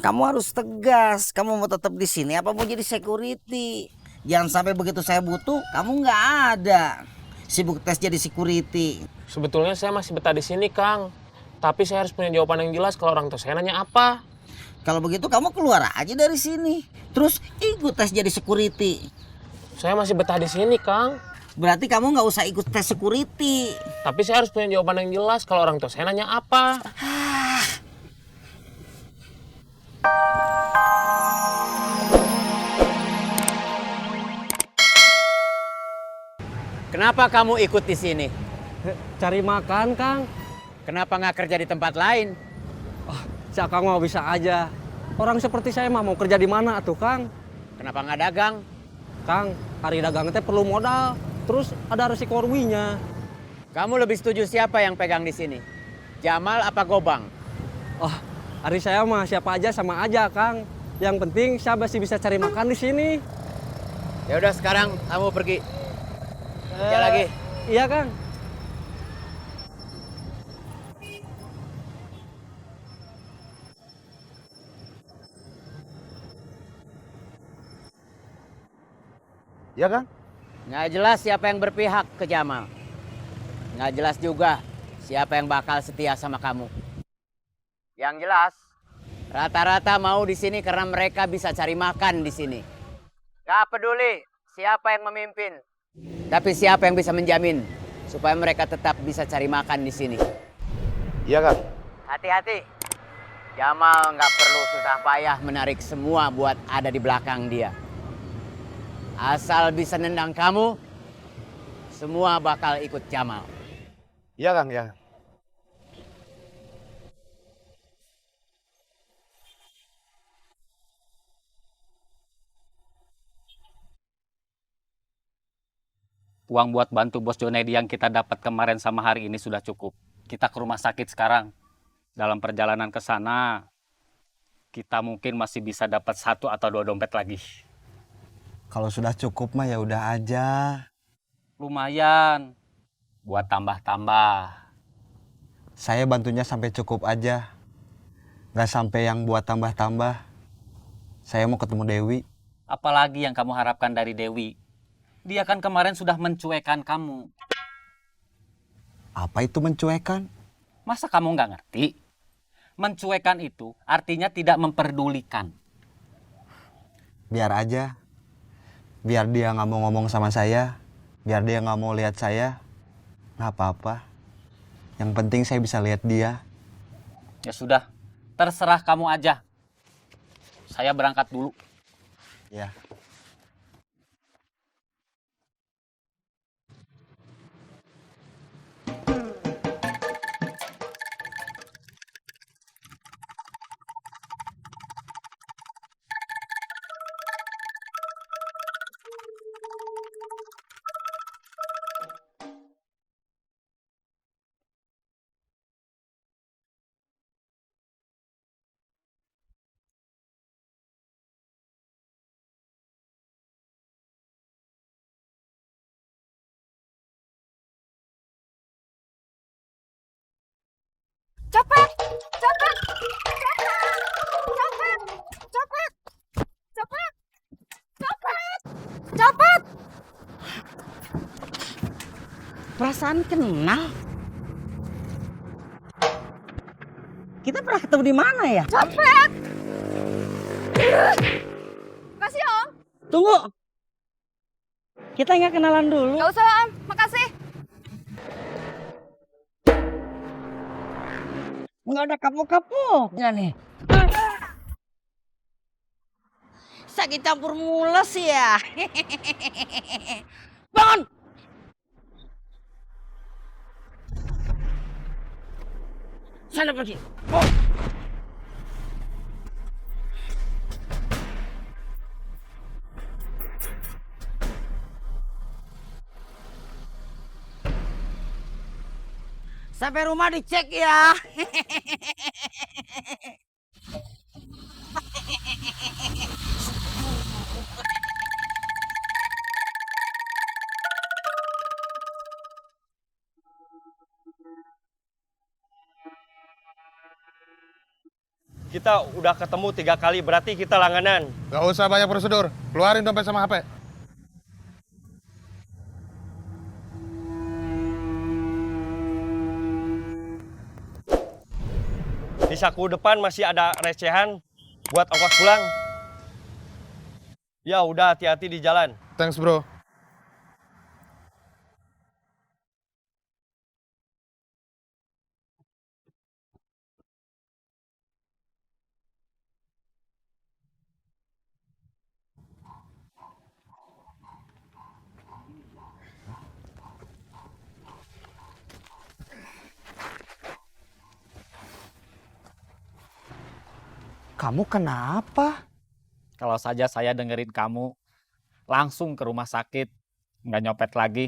Kamu harus tegas. Kamu mau tetap di sini apa mau jadi security? Jangan sampai begitu saya butuh, kamu nggak ada. Sibuk tes jadi security. Sebetulnya saya masih betah di sini, Kang. Tapi saya harus punya jawaban yang jelas kalau orang tua saya nanya apa. Kalau begitu kamu keluar aja dari sini. Terus ikut tes jadi security. Saya masih betah di sini, Kang. Berarti kamu nggak usah ikut tes security. Tapi saya harus punya jawaban yang jelas kalau orang tua saya nanya apa. Kenapa kamu ikut di sini? Cari makan, Kang. Kenapa nggak kerja di tempat lain? Si Akang mau bisa aja. Orang seperti saya mah mau kerja di mana atuh, Kang? Kenapa nggak dagang? Kang, hari dagang teh perlu modal. Terus ada resiko ruginya. Kamu lebih setuju siapa yang pegang di sini? Jamal apa Gobang? Oh, hari saya mah siapa aja sama aja, Kang. Yang penting saya masih bisa cari makan di sini. Ya udah sekarang kamu pergi. Kerja lagi. Iya, Kang. Ya kan? Nggak jelas siapa yang berpihak ke Jamal. Nggak jelas juga siapa yang bakal setia sama kamu. Yang jelas, rata-rata mau di sini karena mereka bisa cari makan di sini. Gak peduli siapa yang memimpin, tapi siapa yang bisa menjamin supaya mereka tetap bisa cari makan di sini. Iya kan? Hati-hati, Jamal nggak perlu susah payah menarik semua buat ada di belakang dia. Asal bisa nendang kamu, semua bakal ikut Jamal. Iya Kang, ya. Uang buat bantu bos Junedi yang kita dapat kemarin sama hari ini sudah cukup. Kita ke rumah sakit sekarang. Dalam perjalanan ke sana, kita mungkin masih bisa dapat 1 atau 2 dompet lagi. Kalau sudah cukup mah ya udah aja. Lumayan. Buat tambah-tambah. Saya bantunya sampai cukup aja. Nggak sampai yang buat tambah-tambah. Saya mau ketemu Dewi. Apalagi yang kamu harapkan dari Dewi? Dia kan kemarin sudah mencuekan kamu. Apa itu mencuekan? Masa kamu nggak ngerti? Mencuekan itu artinya tidak memperdulikan. Biar aja. Biar dia nggak mau ngomong sama saya. Biar dia nggak mau lihat saya. Nggak apa-apa. Yang penting saya bisa lihat dia. Ya sudah, terserah kamu aja. Saya berangkat dulu. Ya. Copet! Copet! Copet! Copet! Copet! Copet! Copet! Perasaan kenal. Kita pernah ketemu di mana ya? Copet! Makasih ya, Om. Tunggu. Kita nggak kenalan dulu. Gak usah, Om. Makasih. Nggak ada kapok-kapoknya nih. Sakit campur mules ya. Bangun. Sana pergi. Oh. Sampai rumah dicek ya. Kita udah ketemu 3 kali, berarti kita langganan. Gak usah banyak prosedur. Keluarin dompet sama HP. Di saku depan masih ada recehan buat ongkos pulang. Ya udah, hati-hati di jalan. Thanks bro. Kamu kenapa? Kalau saja saya dengerin kamu, langsung ke rumah sakit, nggak nyopet lagi,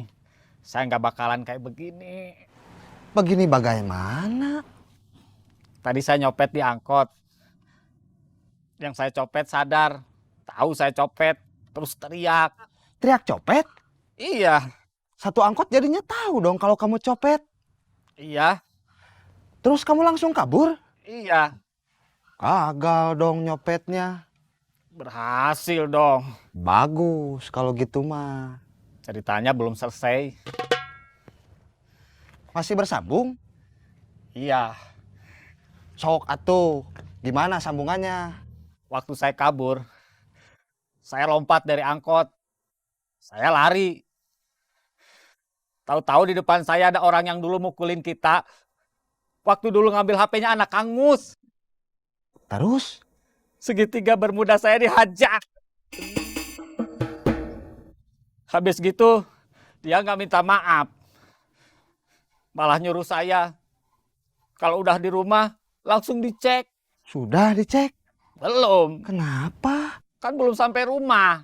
saya nggak bakalan kayak begini. Begini bagaimana? Tadi saya nyopet di angkot. Yang saya copet sadar, tahu saya copet, terus teriak. Teriak copet? Iya, Satu angkot jadinya tahu dong kalau kamu copet. iya, Terus kamu langsung kabur? iya. Gagal dong nyopetnya. Berhasil dong. Bagus kalau gitu mah. Ceritanya belum selesai. Masih bersambung? Iya, Sok atuh. Gimana sambungannya? waktu saya kabur, saya lompat dari angkot. Saya lari. Tahu-tahu di depan saya ada orang yang dulu mukulin kita. Waktu dulu ngambil HP-nya anak Kang Mus. Terus? Segitiga bermuda saya dihajar. Habis gitu, dia nggak minta maaf. Malah nyuruh saya, kalau udah di rumah, langsung dicek. Sudah dicek? Belum, Kenapa? kan belum sampai rumah.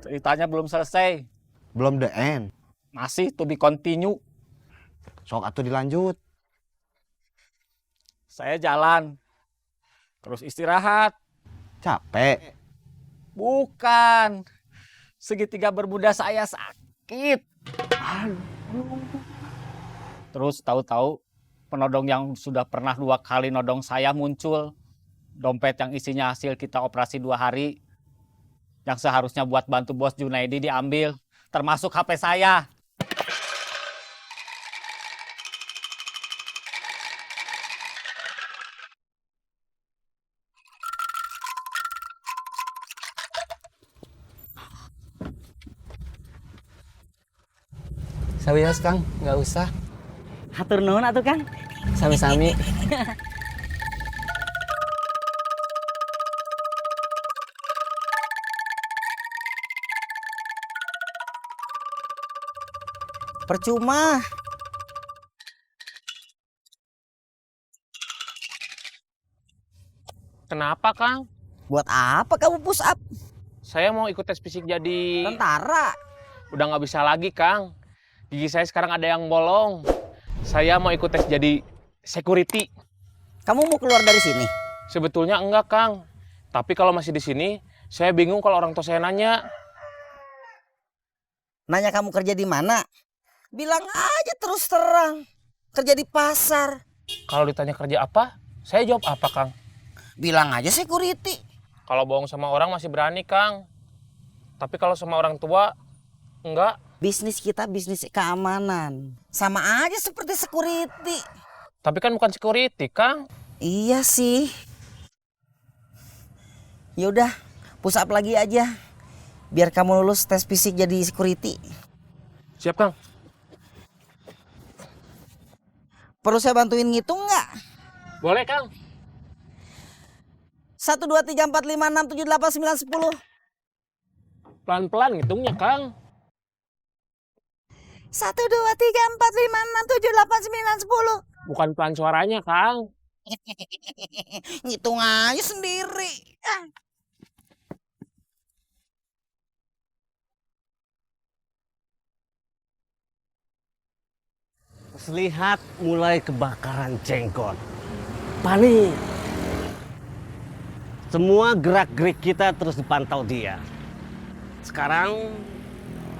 Ceritanya belum selesai. Belum the end. Masih to be continue. Sok atuh dilanjut. Saya jalan, terus istirahat. Capek. Bukan, segitiga bermuda saya sakit. Terus tahu-tahu penodong yang sudah pernah 2 kali nodong saya muncul. Dompet yang isinya hasil kita operasi 2 hari. Yang seharusnya buat bantu bos Junaidi diambil. Termasuk HP saya. Sawios Kang, nggak usah. Hatur nuhun atuh Kang. Sami-sami. Percuma. Kenapa, Kang? Buat apa kamu push up? Saya mau ikut tes fisik jadi Tentara. udah nggak bisa lagi, Kang. Gigi saya sekarang ada yang bolong. Saya mau ikut tes jadi security. Kamu mau keluar dari sini? Sebetulnya enggak, Kang. Tapi kalau masih di sini, saya bingung kalau orang tua saya nanya. Nanya kamu kerja di mana? Bilang aja terus terang. Kerja di pasar. Kalau ditanya kerja apa, saya jawab apa, Kang? Bilang aja security. Kalau bohong sama orang masih berani, Kang. Tapi kalau sama orang tua, enggak. Bisnis kita bisnis keamanan. Sama aja seperti security. Tapi kan bukan security, Kang. Iya sih. Yaudah, push up lagi aja. Biar kamu lulus tes fisik jadi security. Siap, Kang. Perlu saya bantuin ngitung nggak? Boleh, Kang. 1, 2, 3, 4, 5, 6, 7, 8, 9, 10. Pelan-pelan ngitungnya, Kang. 1, 2, 3, 4, 5, 6, 7, 8, 9, 10. Bukan pelan suaranya, Kang. Ngitung aja sendiri. Lihat mulai kebakaran jenggot. Panik. Semua gerak-gerik kita terus dipantau dia. Sekarang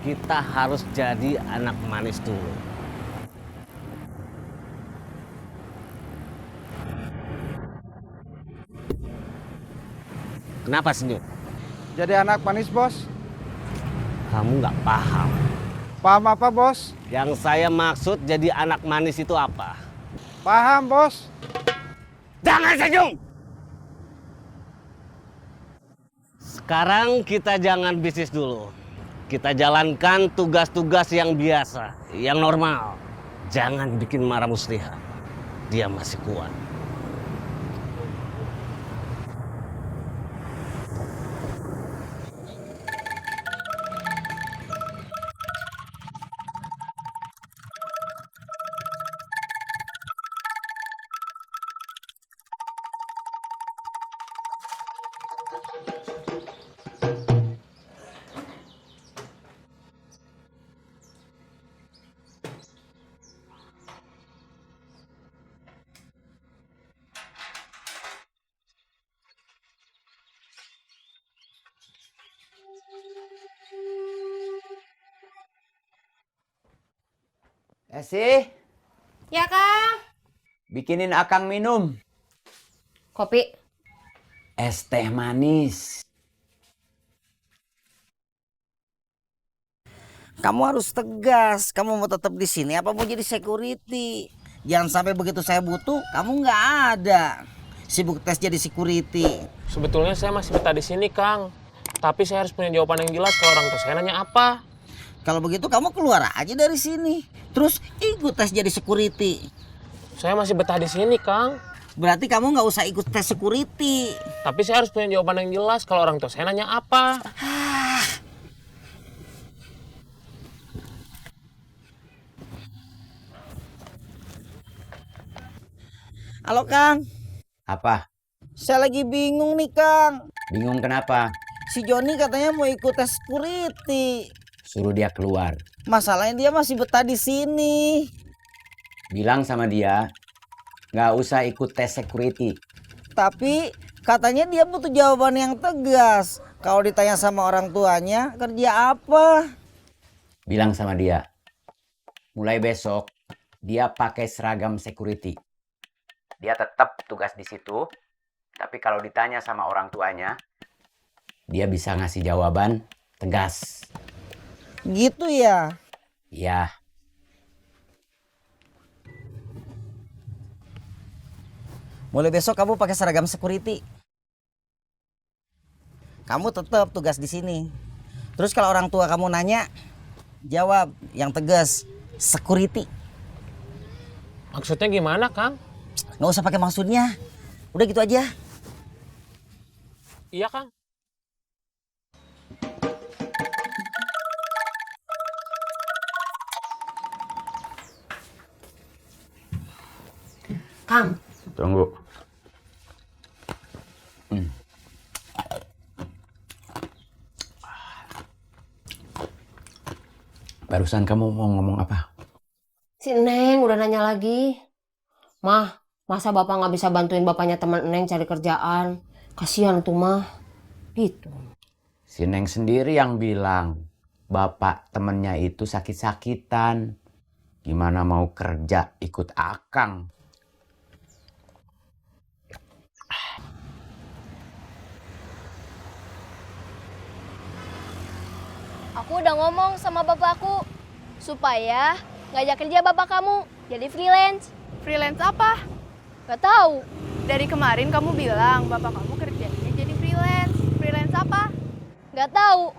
kita harus jadi anak manis dulu. Kenapa senyum? Jadi anak manis, Bos. Kamu nggak paham. Paham apa, Bos? Yang saya maksud jadi anak manis itu apa? Paham, Bos. Jangan senyum! Sekarang kita jangan bisnis dulu. Kita jalankan tugas-tugas yang biasa, yang normal. Jangan bikin marah Muslihat. Dia masih kuat. Sih, Ya, Kang. bikinin Akang minum. Kopi. Es teh manis. Kamu harus tegas. Kamu mau tetap di sini apa mau jadi security? Jangan sampai begitu saya butuh, kamu nggak ada. Sibuk tes jadi security. Sebetulnya saya masih betah di sini, Kang. Tapi saya harus punya jawaban yang jelas kalau orang tua saya nanya apa. Kalau begitu kamu keluar aja dari sini. Terus ikut tes jadi security. Saya masih betah di sini, Kang. Berarti kamu nggak usah ikut tes security. Tapi saya harus punya jawaban yang jelas kalau orang tua saya nanya apa. Halo Kang, Apa? saya lagi bingung nih Kang. Bingung kenapa? Si Joni katanya mau ikut tes security. Suruh dia keluar. Masalahnya dia masih betah di sini. Bilang sama dia, nggak usah ikut tes security. Tapi katanya dia butuh jawaban yang tegas. Kalau ditanya sama orang tuanya, kerja apa? Bilang sama dia, mulai besok dia pakai seragam security. Dia tetap tugas di situ, tapi kalau ditanya sama orang tuanya, dia bisa ngasih jawaban tegas. Gitu ya? Ya, Mulai besok kamu pakai seragam security. Kamu tetap tugas di sini. Terus kalau orang tua kamu nanya, jawab yang tegas, security. Maksudnya gimana, Kang? Nggak usah pakai maksudnya. Udah gitu aja. Iya, Kang. Kang, tunggu. Barusan kamu mau ngomong apa? si Neng udah nanya lagi. Mah, masa bapak nggak bisa bantuin bapaknya teman Neng cari kerjaan? Kasihan tuh mah. Gitu. Si Neng sendiri yang bilang, bapak temennya itu sakit-sakitan. Gimana mau kerja ikut Akang? Aku udah ngomong sama bapakku supaya ngajak kerja bapak kamu jadi freelance. Freelance apa? Gak tahu. Dari kemarin kamu bilang bapak kamu kerjanya jadi freelance. Freelance apa? Gak tahu.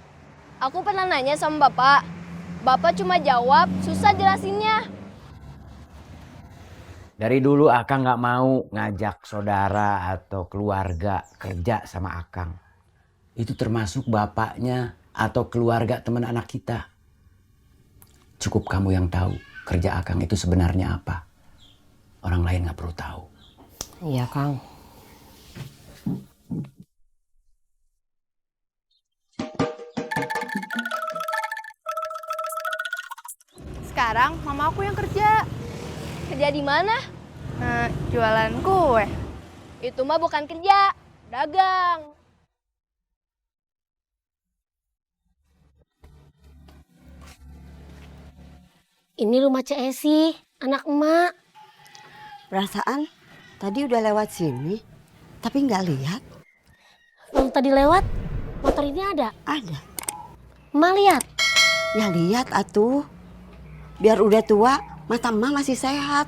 Aku pernah nanya sama bapak. Bapak cuma jawab, susah jelasinnya. Dari dulu Akang nggak mau ngajak saudara atau keluarga kerja sama Akang. Itu termasuk bapaknya atau keluarga teman anak kita. Cukup kamu yang tahu kerja Akang itu sebenarnya apa. Orang lain nggak perlu tahu. Iya, Kang. Sekarang mama aku yang kerja. Kerja di mana? Jualan kue. Itu mah bukan kerja, dagang. Ini rumah Cek Esi, anak emak. Perasaan tadi udah lewat sini, tapi nggak lihat. tadi lewat, motor ini ada? Ada. Emak lihat? Ya lihat atuh. Biar udah tua, mata emak masih sehat.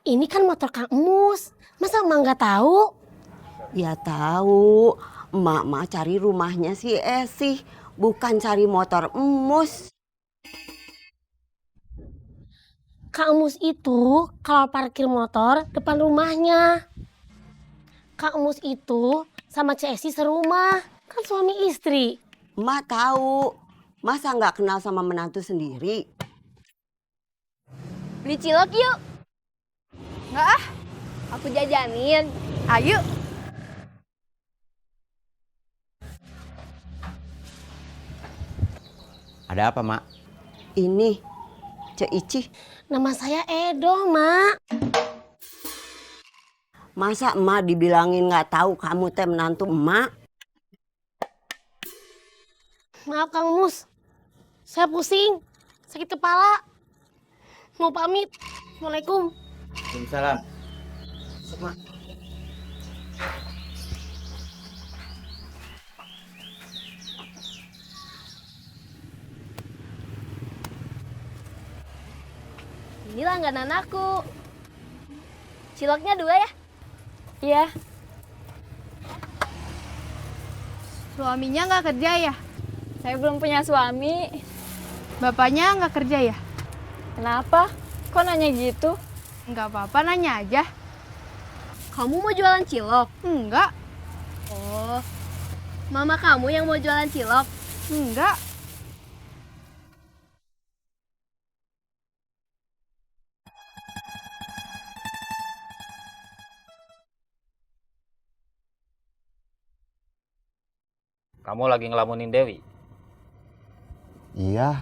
Ini kan motor Kang Emus. Masa emak nggak tahu? Ya tahu. Emak cari rumahnya si Esih, bukan cari motor Emus. Kang Emus itu kalau parkir motor depan rumahnya. Kang Emus itu sama Cik Esi serumah, kan suami istri. Emak tahu. Masa nggak kenal sama menantu sendiri? Beli cilok yuk. Nggak ah, Aku jajanin. ayo. Ada apa, Mak? Ini, Cek Ici. Nama saya Edo, Mak. Masa emak dibilangin nggak tahu kamu teh menantu emak? Maaf Kang Emus, saya pusing, sakit kepala. Mau pamit. Assalamualaikum. Waalaikumsalam. Ini langganan aku. Ciloknya 2 ya? Iya. Suaminya nggak kerja ya? Saya belum punya suami. Bapaknya nggak kerja ya? Kenapa? Kok nanya gitu? Nggak apa-apa, nanya aja. Kamu mau jualan cilok? Enggak. Oh, mama kamu yang mau jualan cilok? Enggak. Kamu lagi ngelamunin Dewi? Iya.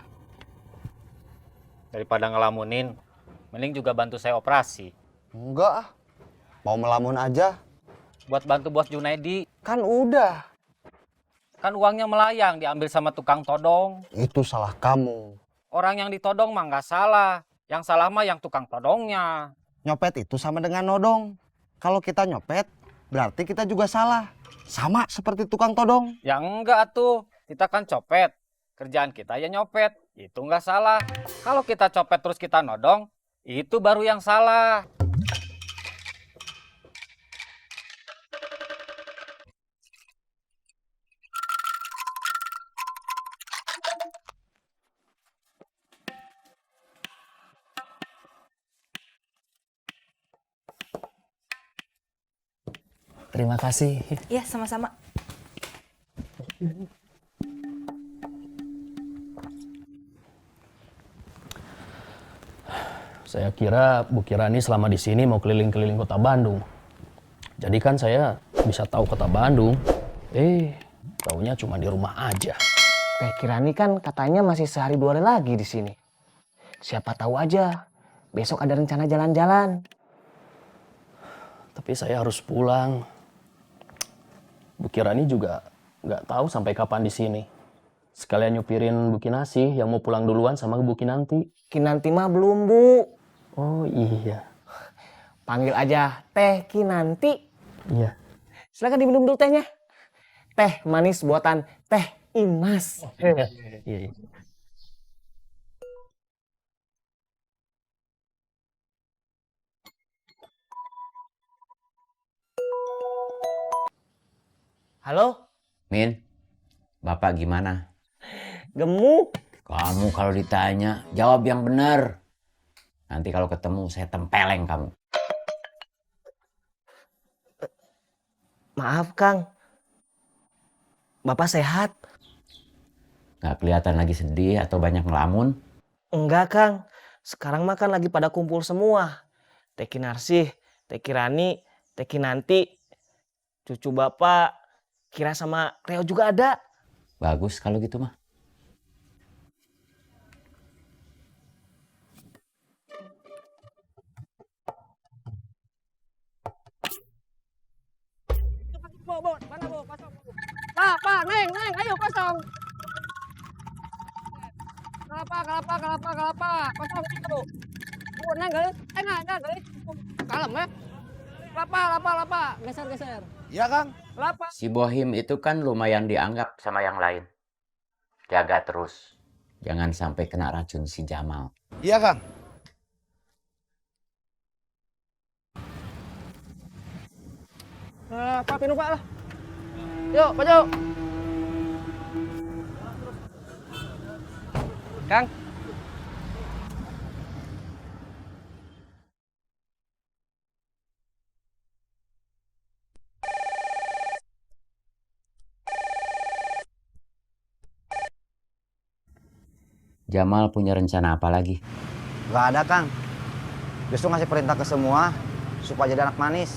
Daripada ngelamunin, mending juga bantu saya operasi. Enggak ah. Mau melamun aja. Buat bantu bos Junaidi. Kan udah. Kan uangnya melayang, diambil sama tukang todong. Itu salah kamu. Orang yang ditodong mah nggak salah. Yang salah mah yang tukang todongnya. Nyopet itu sama dengan nodong. Kalau kita nyopet, berarti kita juga salah. Sama seperti tukang todong. Ya enggak tuh, kita kan copet. Kerjaan kita ya nyopet, itu nggak salah. Kalau kita copet terus kita nodong, itu baru yang salah. Terima kasih. Iya, sama-sama. Saya kira Bu Kirani selama di sini mau keliling-keliling kota Bandung. Jadi kan saya bisa tahu kota Bandung. Taunya cuma di rumah aja. Teh Kirani kan katanya masih sehari 2 hari lagi di sini. Siapa tahu aja besok ada rencana jalan-jalan. Tapi saya harus pulang. Bu Kirani juga nggak tahu sampai kapan di sini. Sekalian nyupirin Bu Kinasi yang mau pulang duluan sama Bu Kinanti. Kinanti mah belum, Bu. Oh iya. Panggil aja Teh Kinanti. Iya. Silakan diminum dulu tehnya. Teh manis buatan Teh Imas. Iya. Halo? Min, Bapak gimana? Gemuk. Kamu kalau ditanya, jawab yang benar. Nanti kalau ketemu, saya tempeleng kamu. Maaf, Kang. Bapak sehat? Nggak kelihatan lagi sedih atau banyak ngelamun? Enggak, Kang. Sekarang mah kan lagi pada kumpul semua. Teh Kinarsih, Teh Kirani, Teh Kinanti. Cucu Bapak, Kira sama Reo juga ada. Bagus kalau gitu mah. Mana Bu? Kosong. Pak, Neng, ayo kosong. Kelapa. Kosong itu. Bu, Neng, geus. Enggak, geus. Kalem ya. Kelapa. Geser. Iya, Kang. Si Bohim itu kan lumayan dianggap sama yang lain. Jaga terus. Jangan sampai kena racun si Jamal. Iya, Kang. Pak, pinu Pak lah. Yuk, maju. Kang. Jamal punya rencana apa lagi? Gak ada, Kang. Justru ngasih perintah ke semua supaya jadi anak manis.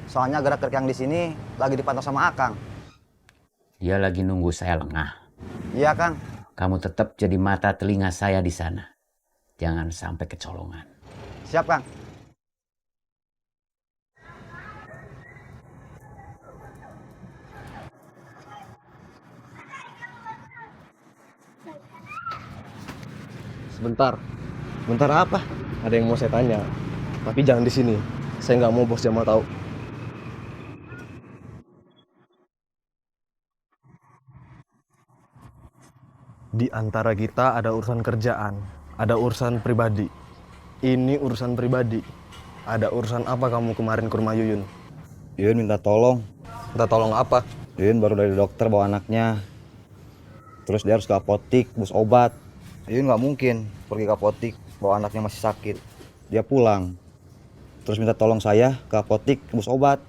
Soalnya gerak-gerik yang di sini lagi dipantau sama Akang. Dia lagi nunggu saya lengah. Iya, Kang. Kamu tetap jadi mata telinga saya di sana. Jangan sampai kecolongan. Siap, Kang. Sebentar, Bentar apa? ada yang mau saya tanya. Tapi jangan di sini. Saya nggak mau bos Jamal tahu. Di antara kita ada urusan kerjaan, ada urusan pribadi. Ini urusan pribadi. Ada urusan apa kamu kemarin ke rumah Yuyun? Yuyun minta tolong. Minta tolong apa? Yuyun baru dari dokter bawa anaknya. Terus dia harus ke apotik, bus obat. Yuyun nggak mungkin pergi ke apotik bawa anaknya masih sakit. Dia pulang. Terus minta tolong saya ke apotik, bus obat.